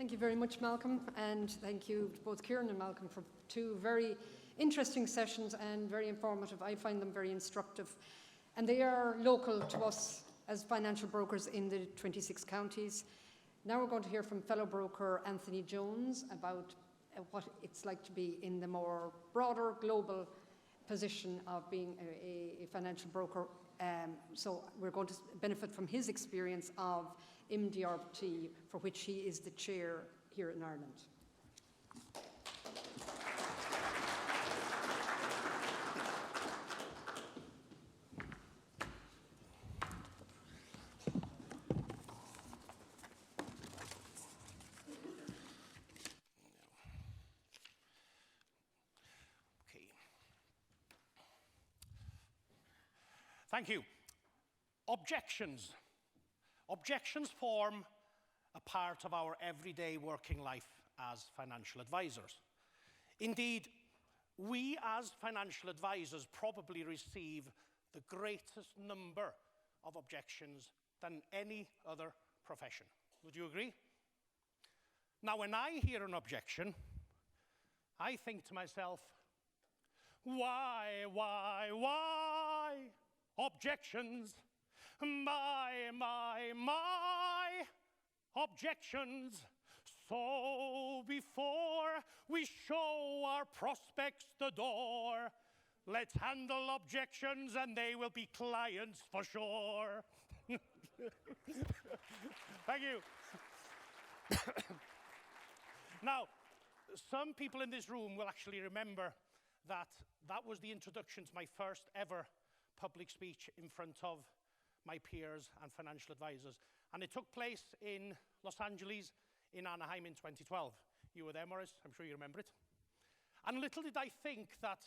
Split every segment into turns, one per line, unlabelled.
Thank you very much, Malcolm, and thank you to both Kieran and Malcolm for two very interesting sessions and very informative. I find them very instructive, and they are local to us as financial brokers in the 26 counties. Now we're going to hear from fellow broker Anthony Jones about what it's like to be in the more broader global position of being a financial broker. So we're going to benefit from his experience of MDRT, for which he is the chair here in Ireland.
Thank you. Objections. Objections form a part of our everyday working life as financial advisors. Indeed, we as financial advisors probably receive the greatest number of objections than any other profession. Would you agree? Now, when I hear an objection, I think to myself, why? Objections, my objections. So before we show our prospects the door, let's handle objections and they will be clients for sure. Thank you. Now, some people in this room will actually remember that was the introduction to my first ever public speech in front of my peers and financial advisors. And it took place in Los Angeles, in Anaheim in 2012. You were there, Maurice, I'm sure you remember it. And little did I think that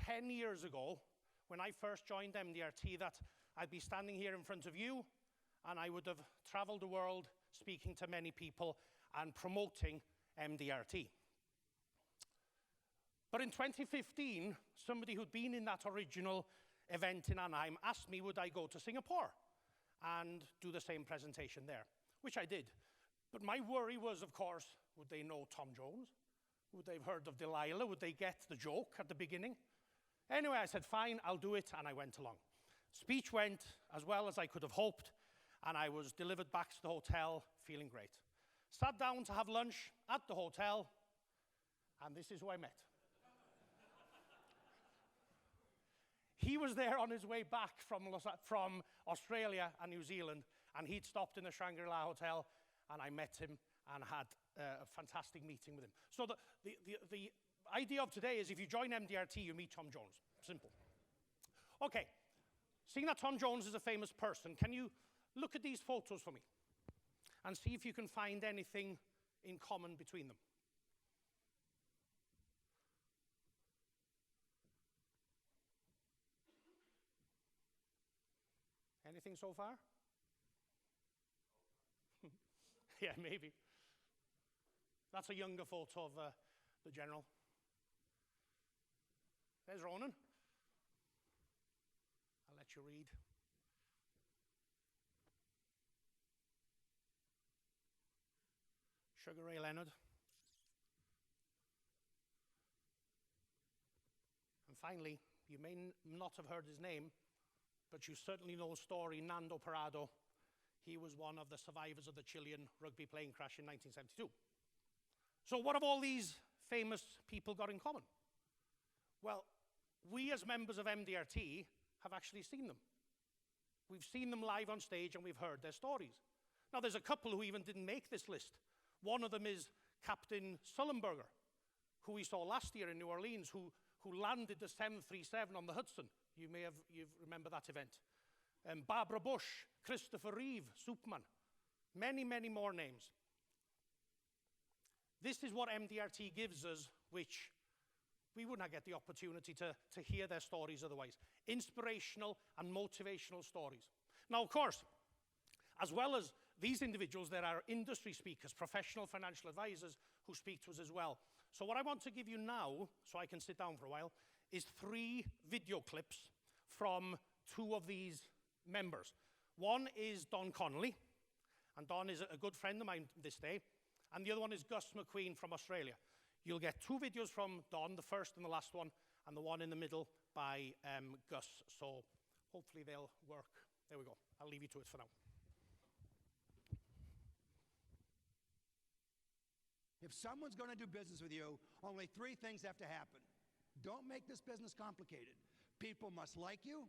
10 years ago, when I first joined MDRT, that I'd be standing here in front of you and I would have traveled the world speaking to many people and promoting MDRT. But in 2015, somebody who'd been in that original event in Anaheim asked me would I go to Singapore and do the same presentation there, which I did. But my worry was, of course, would they know Tom Jones? Would they have heard of Delilah? Would they get the joke at the beginning? Anyway, I said, fine, I'll do it, and I went along. Speech went as well as I could have hoped, and I was delivered back to the hotel feeling great. Sat down to have lunch at the hotel, and this is who I met. He was there on his way back from Australia and New Zealand, and he'd stopped in the Shangri-La Hotel, and I met him and had a fantastic meeting with him. So the idea of today is if you join MDRT, you meet Tom Jones. Simple. Okay, seeing that Tom Jones is a famous person, can you look at these photos for me and see if you can find anything in common between them? Anything so far? Yeah, maybe. That's a younger photo of the General. There's Ronan. I'll let you read. Sugar Ray Leonard. And finally, you may not have heard his name, but you certainly know the story, Nando Parado. He was one of the survivors of the Chilean rugby plane crash in 1972. So what have all these famous people got in common? Well, we as members of MDRT have actually seen them. We've seen them live on stage and we've heard their stories. Now there's a couple who even didn't make this list. One of them is Captain Sullenberger, who we saw last year in New Orleans, who landed the 737 on the Hudson. You remember that event. Barbara Bush, Christopher Reeve, Superman, many, many more names. This is what MDRT gives us, which we would not get the opportunity to hear their stories otherwise. Inspirational and motivational stories. Now, of course, as well as these individuals, there are industry speakers, professional financial advisors who speak to us as well. So what I want to give you now, so I can sit down for a while, is 3 video clips from 2 of these members. One is Don Connolly, and Don is a good friend of mine this day, And the other one is Gus McQueen from Australia. You'll get 2 videos from Don, the first and the last one, and the one in the middle by Gus. So hopefully they'll work. There we go. I'll leave you to it for now.
If someone's going to do business with you, only 3 things have to happen. Don't make this business complicated. People must like you,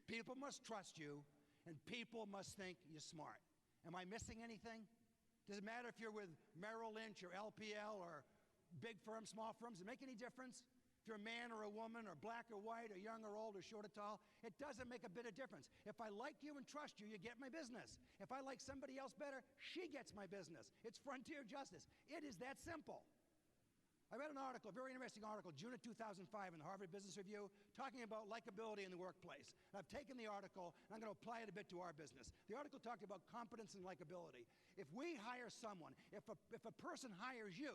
people must trust you, and people must think you're smart. Am I missing anything? Does it matter if you're with Merrill Lynch or LPL or big firms, small firms? Does it make any difference? If you're a man or a woman or black or white or young or old or short or tall, it doesn't make a bit of difference. If I like you and trust you, you get my business. If I like somebody else better, she gets my business. It's frontier justice. It is that simple. I read an article, a very interesting article, June of 2005 in the Harvard Business Review, talking about likability in the workplace. And I've taken the article and I'm going to apply it a bit to our business. The article talked about competence and likability. If we hire someone, if a person hires you,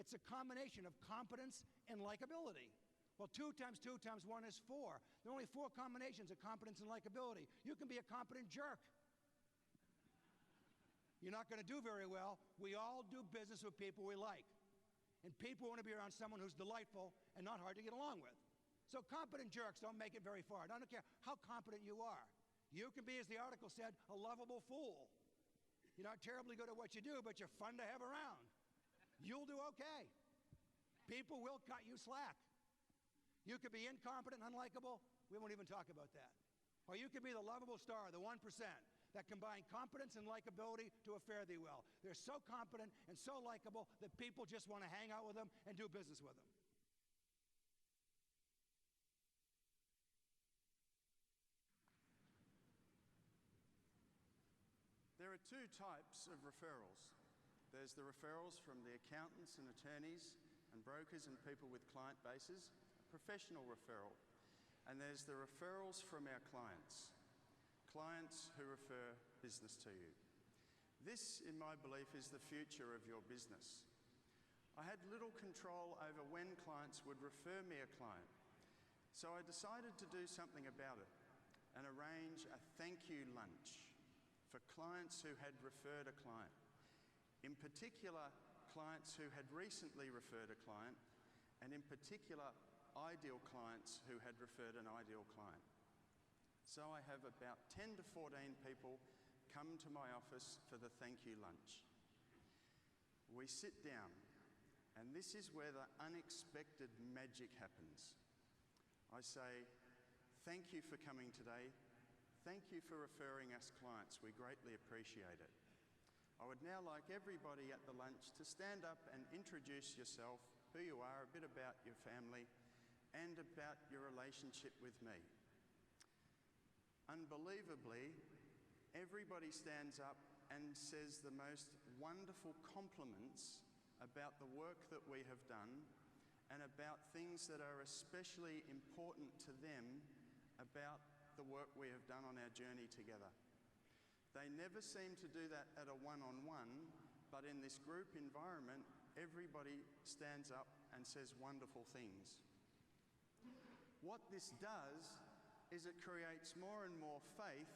it's a combination of competence and likability. Well, 2 times 2 times 1 is 4. There are only 4 combinations of competence and likability. You can be a competent jerk. You're not going to do very well. We all do business with people we like. And people want to be around someone who's delightful and not hard to get along with. So competent jerks don't make it very far. I don't care how competent you are. You can be, as the article said, a lovable fool. You're not terribly good at what you do, but you're fun to have around. You'll do okay. People will cut you slack. You could be incompetent, unlikable. We won't even talk about that. Or you could be the lovable star, the 1%, that combine competence and likability to a fare thee well. They're so competent and so likable that people just want to hang out with them and do business with them.
There are 2 types of referrals. There's the referrals from the accountants and attorneys and brokers and people with client bases, a professional referral. And there's the referrals from our clients, clients who refer business to you. This, in my belief, is the future of your business. I had little control over when clients would refer me a client, so I decided to do something about it and arrange a thank you lunch for clients who had referred a client. In particular, clients who had recently referred a client, and in particular, ideal clients who had referred an ideal client. So I have about 10 to 14 people come to my office for the thank you lunch. We sit down, and this is where the unexpected magic happens. I say, thank you for coming today. Thank you for referring us clients. We greatly appreciate it. I would now like everybody at the lunch to stand up and introduce yourself, who you are, a bit about your family, and about your relationship with me. Unbelievably, everybody stands up and says the most wonderful compliments about the work that we have done and about things that are especially important to them about the work we have done on our journey together. They never seem to do that at a one-on-one, but in this group environment, everybody stands up and says wonderful things. What this does is it creates more and more faith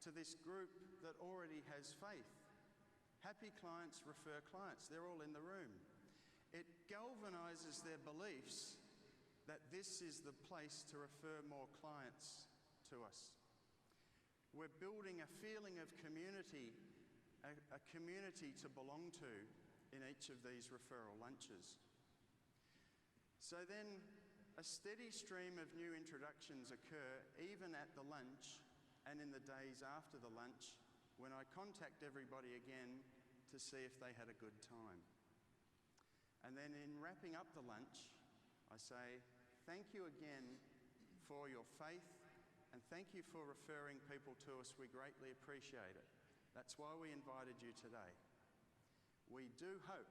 to this group that already has faith. Happy clients refer clients. They're all in the room. It galvanizes their beliefs that this is the place to refer more clients to us. We're building a feeling of community, a community to belong to in each of these referral lunches. So then a steady stream of new introductions occur even at the lunch and in the days after the lunch when I contact everybody again to see if they had a good time. And then in wrapping up the lunch, I say, thank you again for your faith and thank you for referring people to us. We greatly appreciate it. That's why we invited you today. We do hope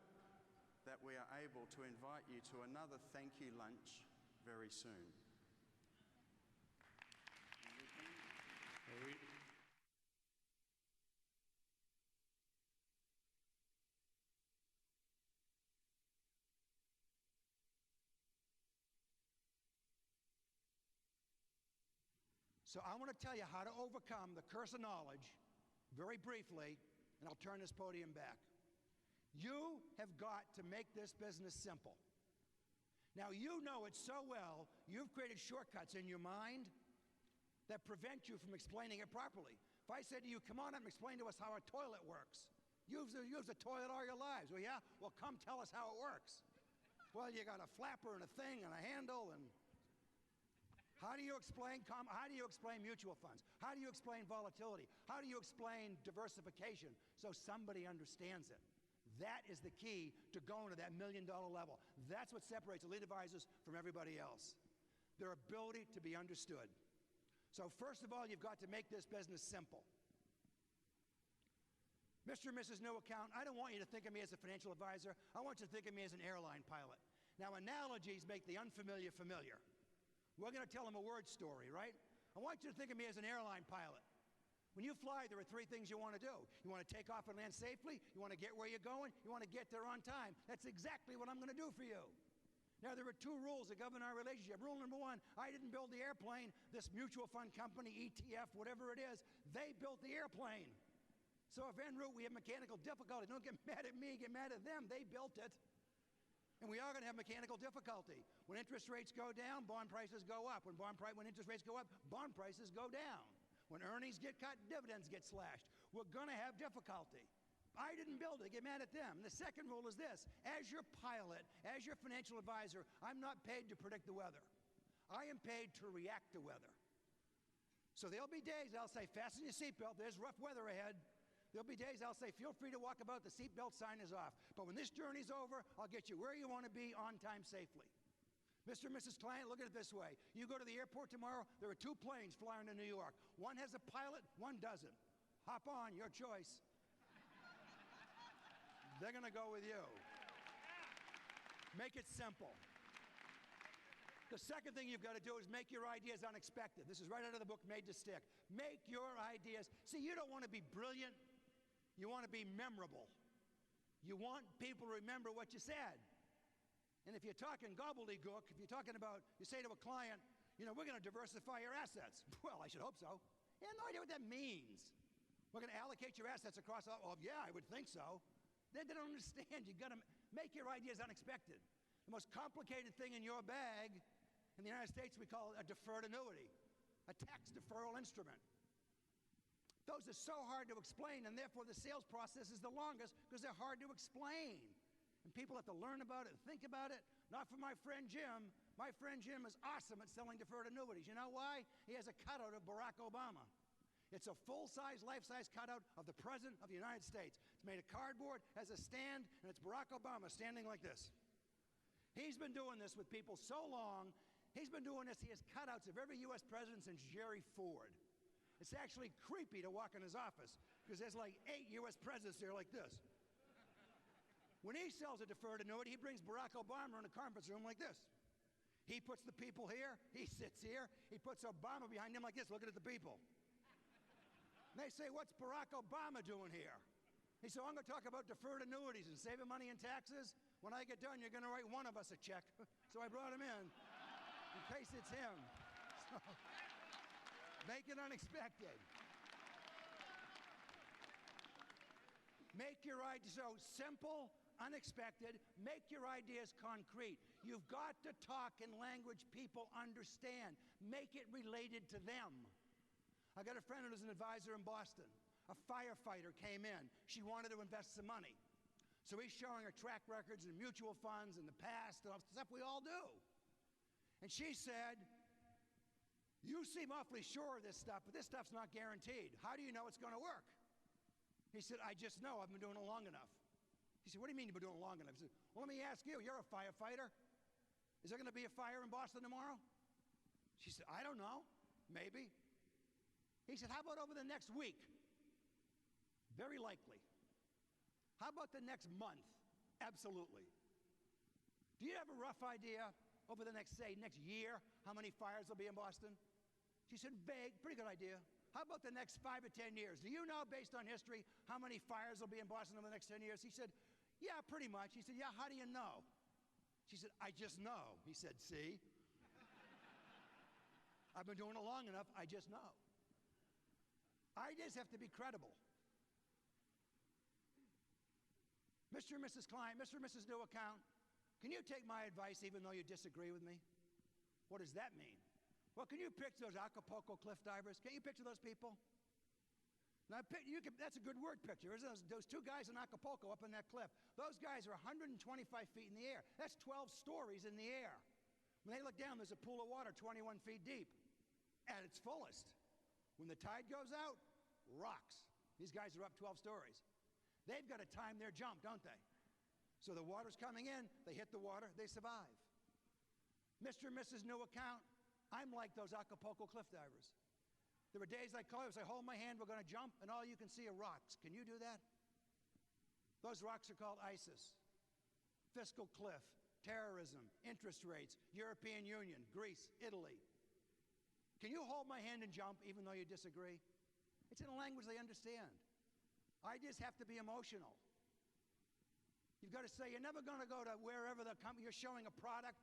that we are able to invite you to another thank you lunch very soon.
So I want to tell you how to overcome the curse of knowledge very briefly, and I'll turn this podium back. You have got to make this business simple. Now, you know it so well, you've created shortcuts in your mind that prevent you from explaining it properly. If I said to you, come on up and explain to us how a toilet works. You've used a toilet all your lives. Well, yeah? Well, come tell us how it works. Well, you got a flapper and a thing and a handle, and how do you explain mutual funds? How do you explain volatility? How do you explain diversification so somebody understands it? That is the key to going to that $1 million level. That's what separates elite advisors from everybody else. Their ability to be understood. So first of all, you've got to make this business simple. Mr. and Mrs. New Account, I don't want you to think of me as a financial advisor. I want you to think of me as an airline pilot. Now, analogies make the unfamiliar familiar. We're going to tell them a word story, right? I want you to think of me as an airline pilot. When you fly, there are 3 things you want to do. You want to take off and land safely. You want to get where you're going. You want to get there on time. That's exactly what I'm going to do for you. Now, there are 2 rules that govern our relationship. Rule number 1, I didn't build the airplane. This mutual fund company, ETF, whatever it is, they built the airplane. So if en route we have mechanical difficulty, don't get mad at me, get mad at them. They built it. And we are going to have mechanical difficulty. When interest rates go down, bond prices go up. When interest rates go up, bond prices go down. When earnings get cut, dividends get slashed. We're going to have difficulty. I didn't build it. Get mad at them. And the second rule is this. As your pilot, as your financial advisor, I'm not paid to predict the weather. I am paid to react to weather. So there'll be days I'll say, fasten your seatbelt. There's rough weather ahead. There'll be days I'll say, feel free to walk about. The seatbelt sign is off. But when this journey's over, I'll get you where you want to be on time safely. Mr. and Mrs. Client, look at it this way. You go to the airport tomorrow, there are 2 planes flying to New York. One has a pilot, one doesn't. Hop on, your choice. They're going to go with you. Make it simple. The second thing you've got to do is make your ideas unexpected. This is right out of the book, Made to Stick. Make your ideas. See, you don't want to be brilliant. You want to be memorable. You want people to remember what you said. And if you're talking gobbledygook, if you're talking about, you say to a client, you know, we're going to diversify your assets. Well, I should hope so. You have no idea what that means. We're going to allocate your assets across, oh, yeah, I would think so. They don't understand. You've got to make your ideas unexpected. The most complicated thing in your bag, in the United States, we call it a deferred annuity, a tax deferral instrument. Those are so hard to explain, and therefore the sales process is the longest because they're hard to explain. And people have to learn about it and think about it. Not for my friend Jim. My friend Jim is awesome at selling deferred annuities. You know why? He has a cutout of Barack Obama. It's a full-size, life-size cutout of the President of the United States. It's made of cardboard, has a stand, and it's Barack Obama standing like this. He's been doing this with people so long. He's been doing this. He has cutouts of every U.S. president since Jerry Ford. It's actually creepy to walk in his office because there's like 8 U.S. presidents there like this. When he sells a deferred annuity, he brings Barack Obama in a conference room like this. He puts the people here. He sits here. He puts Obama behind him like this, looking at the people. And they say, what's Barack Obama doing here? He said, I'm going to talk about deferred annuities and saving money in taxes. When I get done, you're going to write one of us a check. So I brought him in case it's him. So, make it unexpected. Make your ideas so simple, unexpected. Make your ideas concrete. You've got to talk in language people understand. Make it related to them. I got a friend who was an advisor in Boston. A firefighter came in. She wanted to invest some money. So he's showing her track records and mutual funds in the past and all stuff we all do. And she said, you seem awfully sure of this stuff, but this stuff's not guaranteed. How do you know it's going to work? He said, I just know. I've been doing it long enough. He said, what do you mean you've been doing it long enough? He said, well, let me ask you. You're a firefighter. Is there going to be a fire in Boston tomorrow? She said, I don't know. Maybe. He said, how about over the next week? Very likely. How about the next month? Absolutely. Do you have a rough idea over the next year, how many fires will be in Boston? She said, vague, pretty good idea. How about the next 5 or 10 years? Do you know, based on history, how many fires will be in Boston over the next 10 years? He said, yeah, pretty much. He said, yeah, how do you know? She said, I just know. He said, see? I've been doing it long enough, I just know. Ideas have to be credible. Mr. and Mrs. Client, Mr. and Mrs. New Account, can you take my advice even though you disagree with me? What does that mean? Well, can you picture those Acapulco cliff divers? Can't you picture those people? Now, that's a good word picture. Those two guys in Acapulco up on that cliff. Those guys are 125 feet in the air. That's 12 stories in the air. When they look down, there's a pool of water 21 feet deep at its fullest. When the tide goes out, rocks. These guys are up 12 stories. They've got to time their jump, don't they? So the water's coming in, they hit the water, they survive. Mr. and Mrs. New Account, I'm like those Acapulco cliff divers. There were days I close, I hold my hand, we're going to jump, and all you can see are rocks. Can you do that? Those rocks are called ISIS. Fiscal cliff, terrorism, interest rates, European Union, Greece, Italy. Can you hold my hand and jump even though you disagree? It's in a language they understand. I just have to be emotional. You've got to say, you're never going to go to wherever you're showing a product,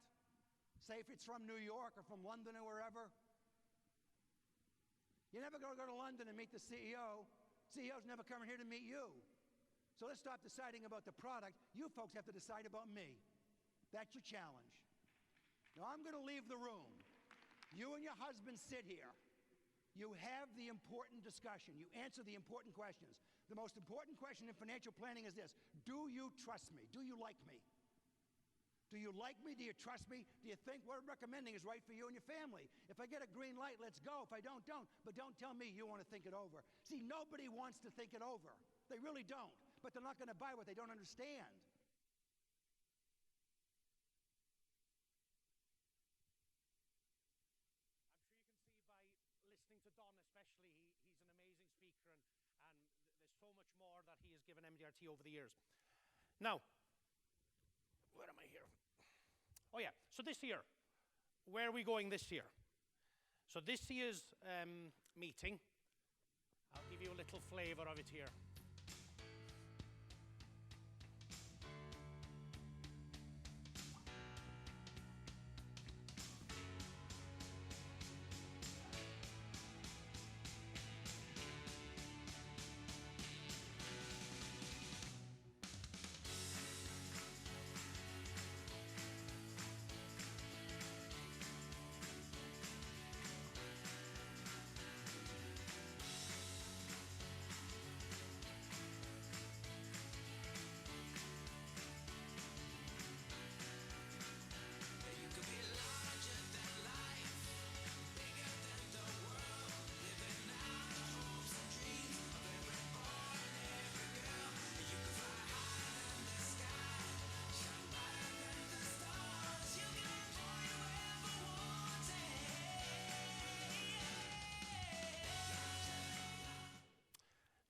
say if it's from New York or from London or wherever. You're never going to go to London and meet the CEO. CEO's never coming here to meet you. So let's stop deciding about the product. You folks have to decide about me. That's your challenge. Now I'm going to leave the room. You and your husband sit here. You have the important discussion. You answer the important questions. The most important question in financial planning is this: do you trust me? Do you like me? Do you like me? Do you trust me? Do you think what I'm recommending is right for you and your family? If I get a green light, let's go. If I don't. But don't tell me you want to think it over. See, nobody wants to think it over. They really don't. But they're not going to buy what they don't understand.
I'm sure you can see by listening to Don especially, he's an amazing speaker, and there's so much more that he has given MDRT over the years. Now, where am I here? Oh yeah, so this year, where are we going this year? So this year's meeting, I'll give you a little flavor of it here.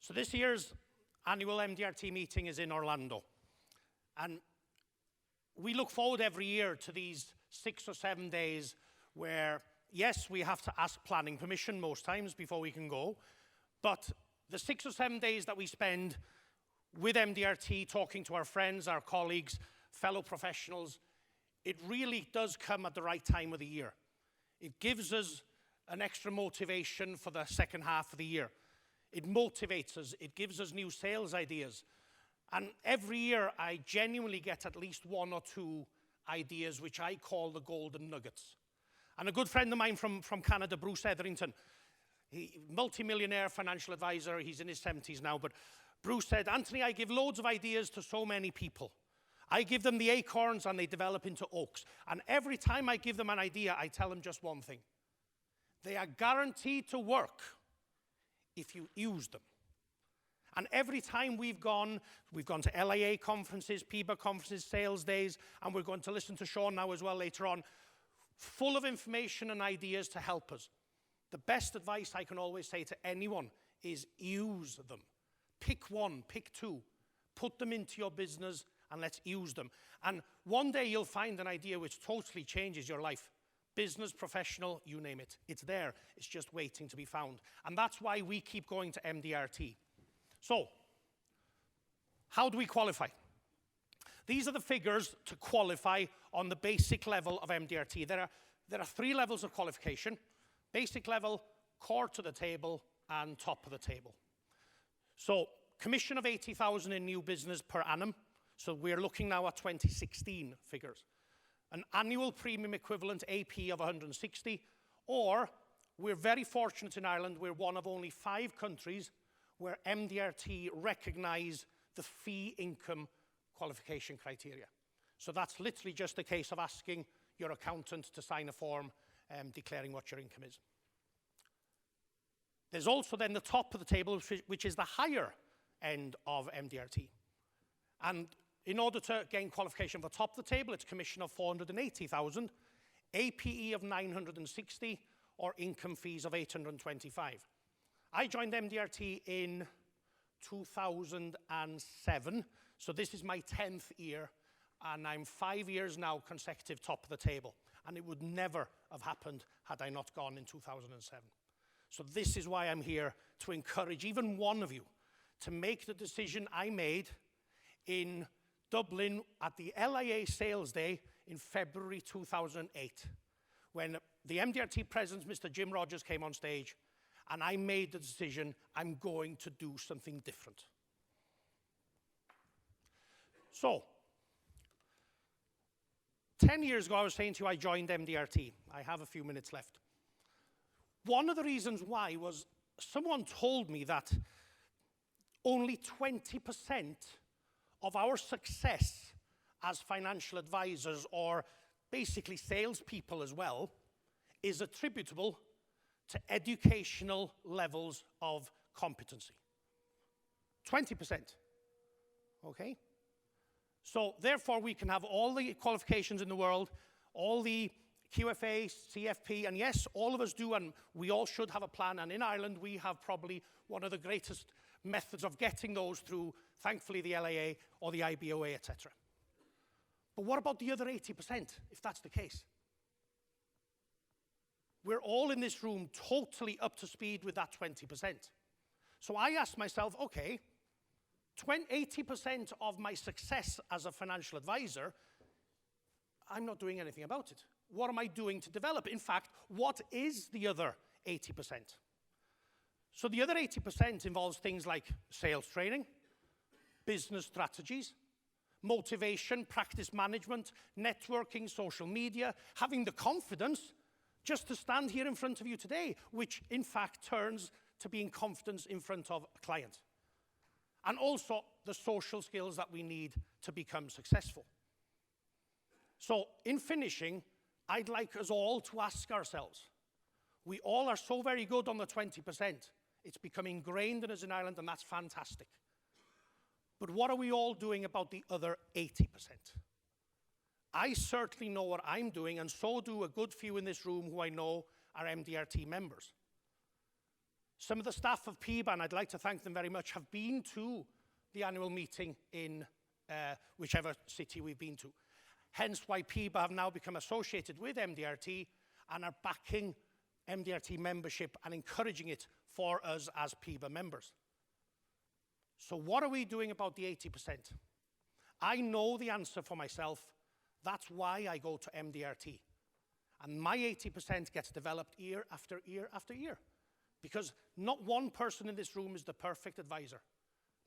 So this year's annual MDRT meeting is in Orlando. And we look forward every year to these 6 or 7 days where, yes, we have to ask planning permission most times before we can go. But the 6 or 7 days that we spend with MDRT, talking to our friends, our colleagues, fellow professionals, it really does come at the right time of the year. It gives us an extra motivation for the second half of the year. It motivates us. It gives us new sales ideas. And every year, I genuinely get at least 1 or 2 ideas, which I call the golden nuggets. And a good friend of mine from Canada, Bruce Etherington, multi-millionaire financial advisor, he's in his 70s now, but Bruce said, Anthony, I give loads of ideas to so many people. I give them the acorns and they develop into oaks. And every time I give them an idea, I tell them just one thing. They are guaranteed to work if you use them. And every time we've gone to LIA conferences, PIBA conferences, sales days, and we're going to listen to Sean now as well later on, full of information and ideas to help us. The best advice I can always say to anyone is use them. Pick 1, pick 2, put them into your business and let's use them. And one day you'll find an idea which totally changes your life. Business, professional, you name it. It's there. It's just waiting to be found. And that's why we keep going to MDRT. So, how do we qualify? These are the figures to qualify on the basic level of MDRT. There are 3 levels of qualification: basic level, core to the table, and top of the table. So, commission of 80,000 in new business per annum. So we're looking now at 2016 figures. An annual premium equivalent AP of 160, or we're very fortunate in Ireland, we're one of only 5 countries where MDRT recognise the fee income qualification criteria. So that's literally just a case of asking your accountant to sign a form declaring what your income is. There's also then the top of the table, which is the higher end of MDRT. And in order to gain qualification for the top of the table, it's commission of 480,000, APE of 960, or income fees of 825. I joined MDRT in 2007, so this is my 10th year, and I'm 5 years now consecutive top of the table. And it would never have happened had I not gone in 2007. So this is why I'm here, to encourage even one of you to make the decision I made in Dublin at the LIA Sales Day in February 2008, when the MDRT president, Mr. Jim Rogers, came on stage, and I made the decision, I'm going to do something different. So, 10 years ago, I was saying to you, I joined MDRT. I have a few minutes left. One of the reasons why was someone told me that only 20% of our success as financial advisors, or basically salespeople as well, is attributable to educational levels of competency. 20%, okay? So therefore, we can have all the qualifications in the world, all the QFA, CFP, and yes, all of us do, and we all should have a plan. And in Ireland, we have probably one of the greatest methods of getting those through, thankfully, the LAA or the IBOA, etc. But what about the other 80%, if that's the case? We're all in this room totally up to speed with that 20%. So I asked myself, okay, 80% of my success as a financial advisor, I'm not doing anything about it. What am I doing to develop? In fact, what is the other 80%? So the other 80% involves things like sales training, business strategies, motivation, practice management, networking, social media, having the confidence just to stand here in front of you today, which in fact turns to being confidence in front of a client. And also the social skills that we need to become successful. So in finishing, I'd like us all to ask ourselves, we all are so very good on the 20%. It's become ingrained in us in Ireland, and that's fantastic. But what are we all doing about the other 80%? I certainly know what I'm doing, and so do a good few in this room who I know are MDRT members. Some of the staff of PIBA, and I'd like to thank them very much, have been to the annual meeting in whichever city we've been to. Hence why PIBA have now become associated with MDRT and are backing MDRT membership and encouraging it for us as PIBA members. So what are we doing about the 80%? I know the answer for myself. That's why I go to MDRT. And my 80% gets developed year after year after year. Because not one person in this room is the perfect advisor.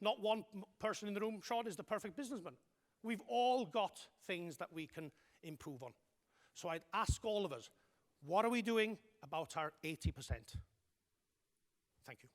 Not one person in the room, Sean, is the perfect businessman. We've all got things that we can improve on. So I'd ask all of us, what are we doing about our 80%? Thank you.